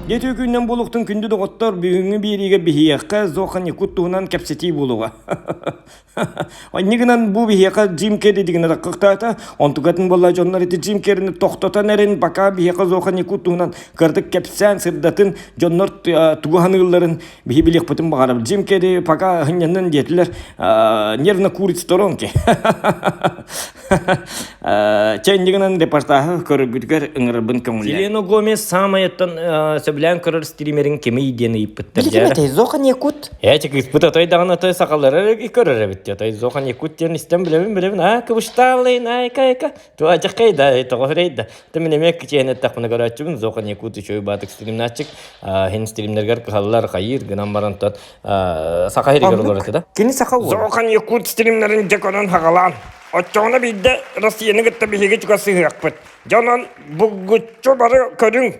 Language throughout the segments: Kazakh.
Жеті күннен болуқтың күнді доғыттар бүгінгі береге бихияққа зоқан екуттуынан кәпсети болуға. Оннегінен бұл бихияқа Джим Керри дегені дақықтата, онтуғатын болла жонлар еті Джим Керріні тоқтатан әрін бақа бихияқа зоқан екуттуынан кірдік кәпсән сырдатын жонлар туғанығыларын бихи білек бұтын бағарып. Джим Керри бақа хынянын детілер нервна куриц сторонки. Чәндегінен репортажы көрігітгер ұңырыбын көңілі. Селена Гомес самайаттан сөбілән көрір стримерін кемей дені иппіттір. Білгеметей, зоқан екут? Чек испыта той дағына той сақалары көрір әбітті. Той зоқан екут ден істен білемін. Кыбышталайын, айка. Туа жаққайда, тоғырейді. Тәмінемек кечейін әттақпыны көрәтшімін. Зоқан екут үшөй батық стримін атшық. Хен стримнергер қалылар қайыр, гынан баран тот сақайыр көрілер әті да. Кені сақау ол? Зоқан екут стримнерін жеконын хағалан. Отчоғына бейді Россияны күтті бейге жүгасы ғақпыт. Жонан бұғытчо бары көрің.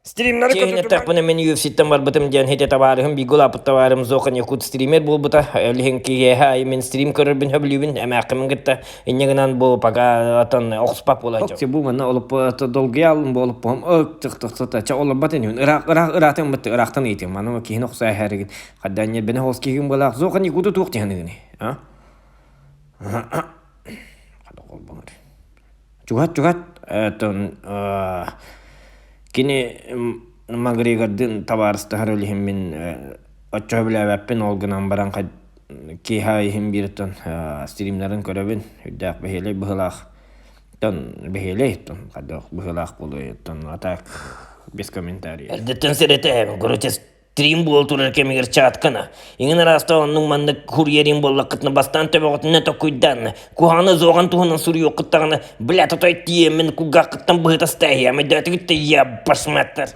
Стримнары Чейін әттәқпіні мен UFC-тен бар бұтым ден хете табарығым, бигул апыт табарым зоқан екут стример бұл бұта. Өліхін кейе хай мен стрим көрірбін хөбілюбін, әмәқімін күтті. Иннегінен бұл паға атын оқыспап болады. Окси бұл мұнна олып долгия алын болып бұғым өк-тұқ-тұқ-тұқ ча олып батын үйін. Ирақтан бұтты, Ирақтан ейтім. Маны кейін оқса әрігін. Қаддан ер бені хоз кейгін болақ. Зоқан екуты туқ дейінігіне. Қады қол бұңыр. Чуғат. Кини Магрегордын табарысты харылыхым мен отчо біләбәппен олгынан баран кейхайым біріттен стримларын көрөбін. Үддәк бәхелей бұғылақ. Бәхелей, қадық бұғылақ болу. Атак без комментарий. Әлдеттен сәреті, көрөтес стрим бол турар кемегер чаткана. Иңін араста оның манды курьерин болла қытны бастан төбе ғытына токуйдан. Куханы зоған туғынан сүрі оқыттағаны білә тұтай тиемін куға қыттан бұғыта стәйі. Әмі дәті күтті я башматтар.